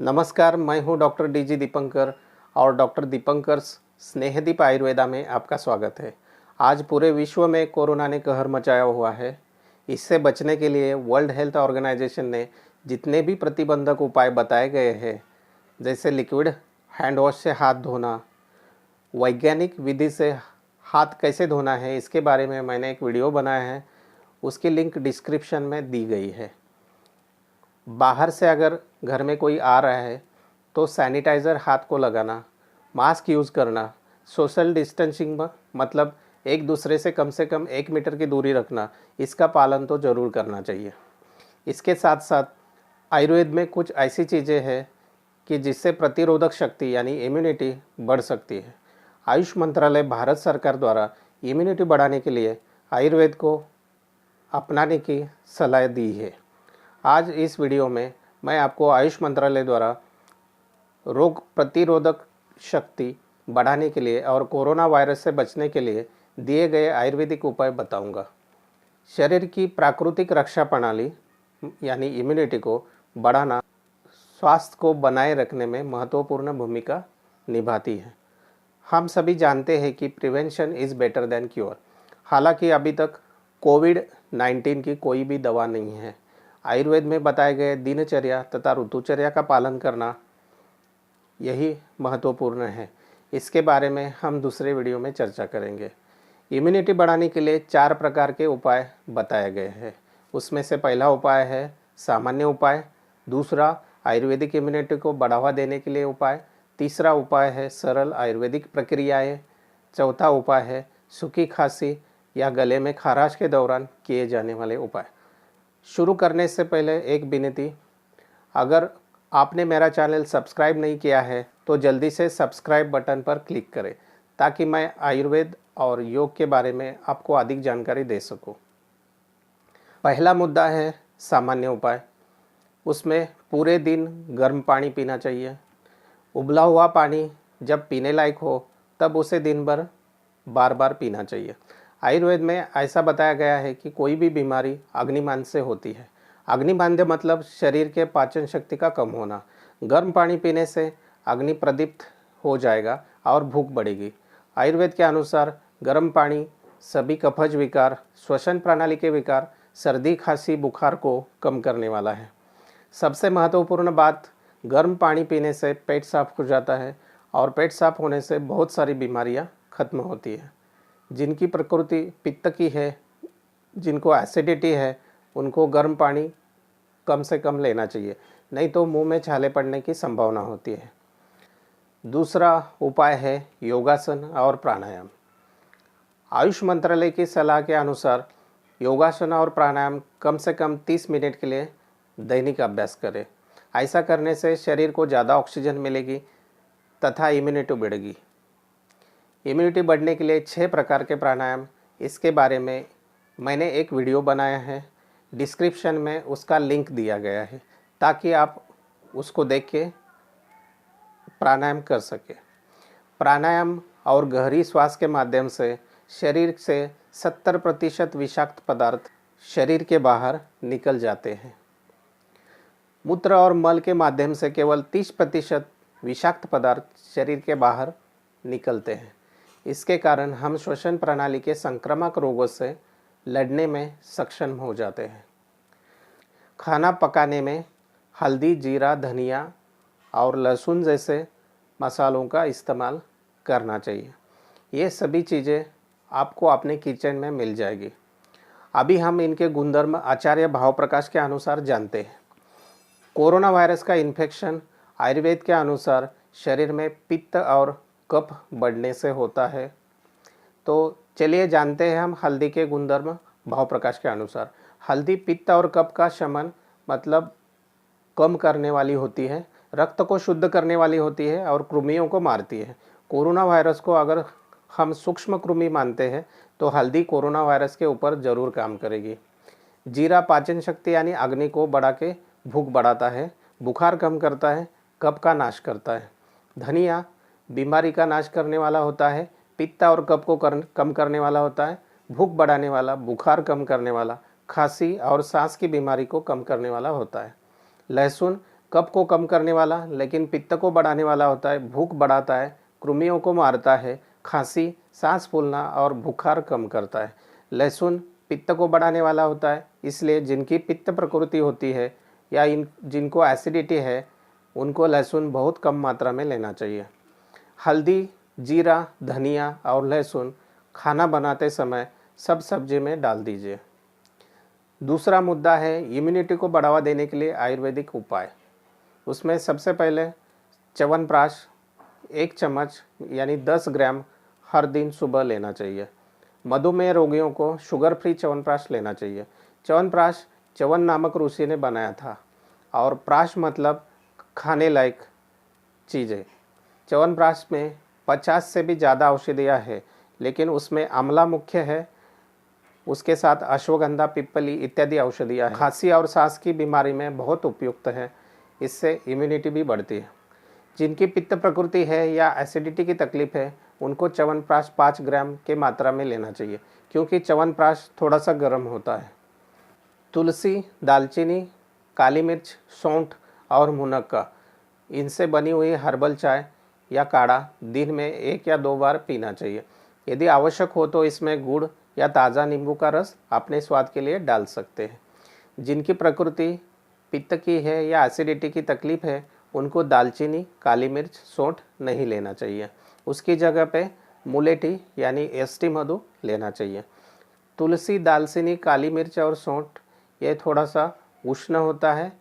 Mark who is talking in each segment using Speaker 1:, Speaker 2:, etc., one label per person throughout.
Speaker 1: नमस्कार, मैं हूं डॉक्टर डीजी दीपंकर और डॉक्टर दीपंकर स्नेहदीप आयुर्वेदा में आपका स्वागत है। आज पूरे विश्व में कोरोना ने कहर मचाया हुआ है। इससे बचने के लिए वर्ल्ड हेल्थ ऑर्गेनाइजेशन ने जितने भी प्रतिबंधक उपाय बताए गए हैं, जैसे लिक्विड हैंड वॉश से हाथ धोना, वैज्ञानिक विधि से हाथ कैसे धोना है, इसके बारे में मैंने एक वीडियो बनाया है। उसकी लिंक डिस्क्रिप्शन में दी गई है। बाहर से अगर घर में कोई आ रहा है तो सैनिटाइज़र हाथ को लगाना, मास्क यूज़ करना, सोशल डिस्टेंसिंग मतलब एक दूसरे से कम 1 मीटर की दूरी रखना, इसका पालन तो ज़रूर करना चाहिए। इसके साथ साथ आयुर्वेद में कुछ ऐसी चीज़ें हैं कि जिससे प्रतिरोधक शक्ति यानी इम्यूनिटी बढ़ सकती है। आयुष मंत्रालय भारत सरकार द्वारा इम्यूनिटी बढ़ाने के लिए आयुर्वेद को अपनाने की सलाह दी है। आज इस वीडियो में मैं आपको आयुष मंत्रालय द्वारा रोग प्रतिरोधक शक्ति बढ़ाने के लिए और कोरोना वायरस से बचने के लिए दिए गए आयुर्वेदिक उपाय बताऊंगा। शरीर की प्राकृतिक रक्षा प्रणाली यानी इम्यूनिटी को बढ़ाना स्वास्थ्य को बनाए रखने में महत्वपूर्ण भूमिका निभाती है। हम सभी जानते हैं कि prevention is better than cure. हालांकि अभी तक कोविड-19 की कोई भी दवा नहीं है। आयुर्वेद में बताए गए दिनचर्या तथा ऋतुचर्या का पालन करना यही महत्वपूर्ण है। इसके बारे में हम दूसरे वीडियो में चर्चा करेंगे। इम्यूनिटी बढ़ाने के लिए 4 प्रकार के उपाय बताए गए हैं। उसमें से पहला उपाय है सामान्य उपाय, दूसरा आयुर्वेदिक इम्यूनिटी को बढ़ावा देने के लिए उपाय, तीसरा उपाय है सरल आयुर्वेदिक प्रक्रियाएं, चौथा उपाय है सूखी खांसी या गले में खराश के दौरान किए जाने वाले उपाय। शुरू करने से पहले एक विनती, अगर आपने मेरा चैनल सब्सक्राइब नहीं किया है तो जल्दी से सब्सक्राइब बटन पर क्लिक करें ताकि मैं आयुर्वेद और योग के बारे में आपको अधिक जानकारी दे सकूं। पहला मुद्दा है सामान्य उपाय। उसमें पूरे दिन गर्म पानी पीना चाहिए। उबला हुआ पानी जब पीने लायक हो तब उसे दिन भर बार बार पीना चाहिए। आयुर्वेद में ऐसा बताया गया है कि कोई भी बीमारी अग्निमांद्य से होती है। अग्निमांद्य मतलब शरीर के पाचन शक्ति का कम होना। गर्म पानी पीने से अग्नि प्रदीप्त हो जाएगा और भूख बढ़ेगी। आयुर्वेद के अनुसार गर्म पानी सभी कफज विकार, श्वसन प्रणाली के विकार, सर्दी खांसी बुखार को कम करने वाला है। सबसे महत्वपूर्ण बात, गर्म पानी पीने से पेट साफ हो जाता है और पेट साफ होने से बहुत सारी बीमारियां खत्म होती है। जिनकी प्रकृति पित्त की है, जिनको एसिडिटी है, उनको गर्म पानी कम से कम लेना चाहिए, नहीं तो मुंह में छाले पड़ने की संभावना होती है। दूसरा उपाय है योगासन और प्राणायाम। आयुष मंत्रालय की सलाह के अनुसार योगासन और प्राणायाम कम से कम 30 मिनट के लिए दैनिक अभ्यास करें। ऐसा करने से शरीर को ज़्यादा ऑक्सीजन मिलेगी तथा इम्यूनिटी बढ़ेगी। इम्यूनिटी बढ़ने के लिए 6 प्रकार के प्राणायाम, इसके बारे में मैंने एक वीडियो बनाया है। डिस्क्रिप्शन में उसका लिंक दिया गया है ताकि आप उसको देख के प्राणायाम कर सकें। प्राणायाम और गहरी श्वास के माध्यम से शरीर से 70% विषाक्त पदार्थ शरीर के बाहर निकल जाते हैं। मूत्र और मल के माध्यम से केवल 30% विषाक्त पदार्थ शरीर के बाहर निकलते हैं। इसके कारण हम श्वसन प्रणाली के संक्रामक रोगों से लड़ने में सक्षम हो जाते हैं। खाना पकाने में हल्दी, जीरा, धनिया और लहसुन जैसे मसालों का इस्तेमाल करना चाहिए। ये सभी चीज़ें आपको अपने किचन में मिल जाएगी। अभी हम इनके गुणधर्म आचार्य भावप्रकाश के अनुसार जानते हैं। कोरोना वायरस का इन्फेक्शन आयुर्वेद के अनुसार शरीर में पित्त और कफ बढ़ने से होता है। तो चलिए जानते हैं हम हल्दी के गुणधर्म भाव प्रकाश के अनुसार। हल्दी पित्त और कफ का शमन मतलब कम करने वाली होती है, रक्त को शुद्ध करने वाली होती है और कृमियों को मारती है। कोरोना वायरस को अगर हम सूक्ष्म कृमि मानते हैं तो हल्दी कोरोना वायरस के ऊपर ज़रूर काम करेगी। जीरा पाचन शक्ति यानी अग्नि को बढ़ा के भूख बढ़ाता है, बुखार कम करता है, कफ का नाश करता है। धनिया बीमारी का नाश करने वाला होता है, पित्त और कफ को कम करने वाला होता है, भूख बढ़ाने वाला, बुखार कम करने वाला, खांसी और सांस की बीमारी को कम करने वाला होता है। लहसुन कफ को कम करने वाला लेकिन पित्त को बढ़ाने वाला होता है, भूख बढ़ाता है, कृमियों को मारता है, खांसी, सांस फूलना और बुखार कम करता है। लहसुन पित्त को बढ़ाने वाला होता है, इसलिए जिनकी पित्त प्रकृति होती है या जिनको एसिडिटी है उनको लहसुन बहुत कम मात्रा में लेना चाहिए। हल्दी, जीरा, धनिया और लहसुन खाना बनाते समय सब सब्जी में डाल दीजिए। दूसरा मुद्दा है इम्यूनिटी को बढ़ावा देने के लिए आयुर्वेदिक उपाय। उसमें सबसे पहले च्यवनप्राश 1 चम्मच यानी 10 ग्राम हर दिन सुबह लेना चाहिए। मधुमेह रोगियों को शुगर फ्री च्यवनप्राश लेना चाहिए। च्यवनप्राश च्यवन नामक ऋषि ने बनाया था और प्राश मतलब खाने लायक चीज़ें। च्यवनप्राश में 50 से भी ज़्यादा औषधियाँ हैं, लेकिन उसमें आंवला मुख्य है, उसके साथ अश्वगंधा, पिप्पली इत्यादि औषधियाँ हैं। खांसी और सांस की बीमारी में बहुत उपयुक्त है, इससे इम्यूनिटी भी बढ़ती है। जिनकी पित्त प्रकृति है या एसिडिटी की तकलीफ है उनको च्यवनप्राश 5 ग्राम के मात्रा में लेना चाहिए, क्योंकि च्यवनप्राश थोड़ा सा गर्म होता है। तुलसी, दालचीनी, काली मिर्च, सौंठ और मुनक्का, इनसे बनी हुई हर्बल चाय या काढ़ा दिन में 1 या 2 बार पीना चाहिए। यदि आवश्यक हो तो इसमें गुड़ या ताज़ा नींबू का रस अपने स्वाद के लिए डाल सकते हैं। जिनकी प्रकृति पित्त की है या एसिडिटी की तकलीफ है उनको दालचीनी, काली मिर्च, सौंठ नहीं लेना चाहिए। उसकी जगह पे मुलेठी यानी एसटी मधु लेना चाहिए। तुलसी, दालचीनी, काली मिर्च और सौंठ ये थोड़ा सा उष्ण होता है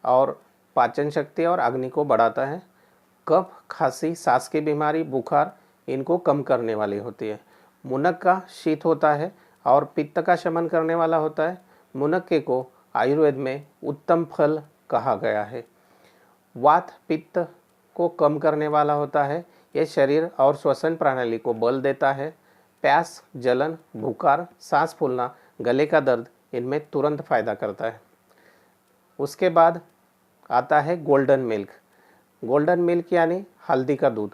Speaker 1: और पाचन शक्ति और अग्नि को बढ़ाता है। कफ, खांसी, सांस की बीमारी, बुखार इनको कम करने वाली होती है। मुनक्का शीत होता है और पित्त का शमन करने वाला होता है। मुनक्के को आयुर्वेद में उत्तम फल कहा गया है। वात पित्त को कम करने वाला होता है। यह शरीर और श्वसन प्रणाली को बल देता है। प्यास, जलन, बुखार, सांस फूलना, गले का दर्द इनमें तुरंत फायदा करता है। उसके बाद आता है गोल्डन मिल्क। गोल्डन मिल्क यानी हल्दी का दूध।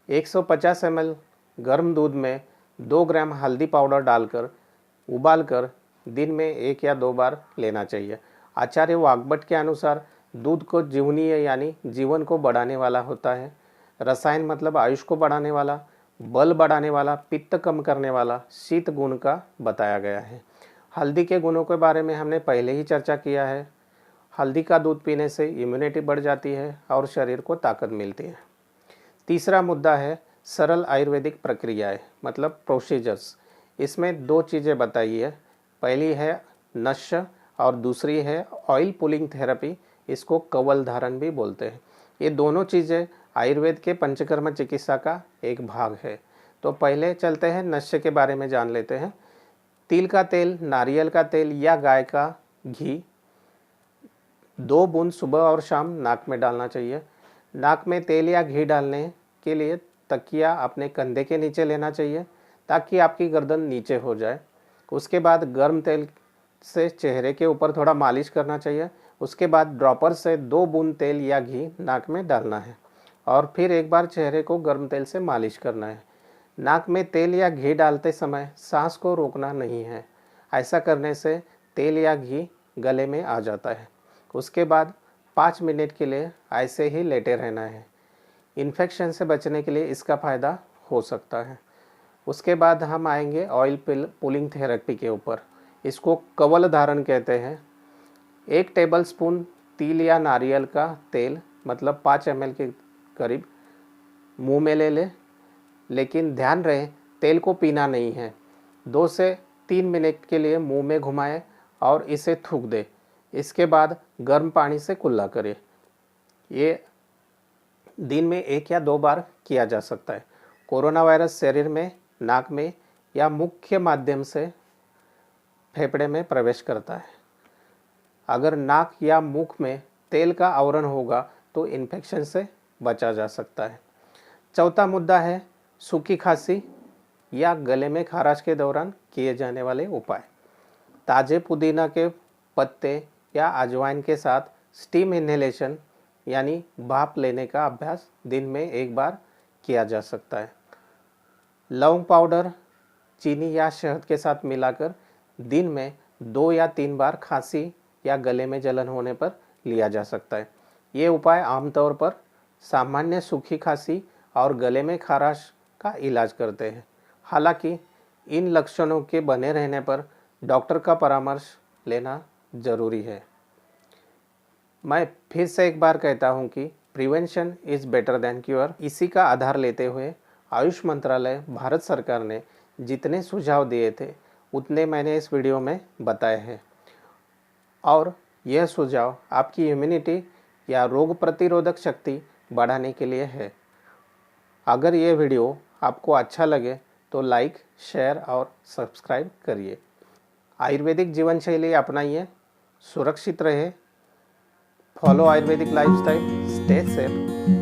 Speaker 1: 150 ml गर्म दूध में 2 ग्राम हल्दी पाउडर डालकर उबालकर दिन में 1 या 2 बार लेना चाहिए। आचार्य वाग्भट के अनुसार दूध को जीवनीय यानी जीवन को बढ़ाने वाला होता है। रसायन मतलब आयुष को बढ़ाने वाला, बल बढ़ाने वाला, पित्त कम करने वाला, शीत गुण का बताया गया है। हल्दी के गुणों के बारे में हमने पहले ही चर्चा किया है। हल्दी का दूध पीने से इम्यूनिटी बढ़ जाती है और शरीर को ताकत मिलती है। तीसरा मुद्दा है सरल आयुर्वेदिक प्रक्रियाएं मतलब प्रोसीजर्स। इसमें 2 चीज़ें बताई है। पहली है नस्य और दूसरी है ऑयल पुलिंग थेरेपी, इसको कवल धारण भी बोलते हैं। ये दोनों चीज़ें आयुर्वेद के पंचकर्म चिकित्सा का एक भाग है। तो पहले चलते हैं नस्य के बारे में जान लेते हैं। तिल का तेल, नारियल का तेल या गाय का घी 2 बूंद सुबह और शाम नाक में डालना चाहिए। नाक में तेल या घी डालने के लिए तकिया अपने कंधे के नीचे लेना चाहिए ताकि आपकी गर्दन नीचे हो जाए। उसके बाद गर्म तेल से चेहरे के ऊपर थोड़ा मालिश करना चाहिए। उसके बाद ड्रॉपर से 2 बूंद तेल या घी नाक में डालना है और फिर एक बार चेहरे को गर्म तेल से मालिश करना है। नाक में तेल या घी डालते समय सांस को रोकना नहीं है। ऐसा करने से तेल या घी गले में आ जाता है। उसके बाद 5 मिनट के लिए ऐसे ही लेटे रहना है। इन्फेक्शन से बचने के लिए इसका फ़ायदा हो सकता है। उसके बाद हम आएंगे ऑयल पुलिंग थेरेपी के ऊपर। इसको कवल धारण कहते हैं। 1 टेबलस्पून तिल या नारियल का तेल मतलब 5 ml के करीब मुंह में ले ले, लेकिन ध्यान रहे तेल को पीना नहीं है। 2 से 3 मिनट के लिए मुंह में घुमाएं और इसे थूक दे। इसके बाद गर्म पानी से कुल्ला करें। ये दिन में 1 या 2 बार किया जा सकता है। कोरोना वायरस शरीर में, नाक में या मुख्य माध्यम से फेफड़े में प्रवेश करता है। अगर नाक या मुख में तेल का आवरण होगा तो इन्फेक्शन से बचा जा सकता है। चौथा मुद्दा है सूखी खांसी या गले में खराश के दौरान किए जाने वाले उपाय। ताजे पुदीना के पत्ते या अजवाइन के साथ स्टीम इन्हेलेशन यानी भाप लेने का अभ्यास दिन में 1 बार किया जा सकता है। लौंग पाउडर चीनी या शहद के साथ मिलाकर दिन में 2 या 3 बार खांसी या गले में जलन होने पर लिया जा सकता है। ये उपाय आमतौर पर सामान्य सूखी खांसी और गले में खराश का इलाज करते हैं। हालांकि इन लक्षणों के बने रहने पर डॉक्टर का परामर्श लेना जरूरी है। मैं फिर से एक बार कहता हूं कि prevention is better than cure. इसी का आधार लेते हुए आयुष मंत्रालय, भारत सरकार ने जितने सुझाव दिए थे उतने मैंने इस वीडियो में बताए हैं, और यह सुझाव आपकी इम्यूनिटी या रोग प्रतिरोधक शक्ति बढ़ाने के लिए है। अगर यह वीडियो आपको अच्छा लगे तो लाइक, शेयर और सब्सक्राइब करिए। आयुर्वेदिक जीवन शैली अपनाइए, सुरक्षित रहे, follow Ayurvedic lifestyle, stay safe.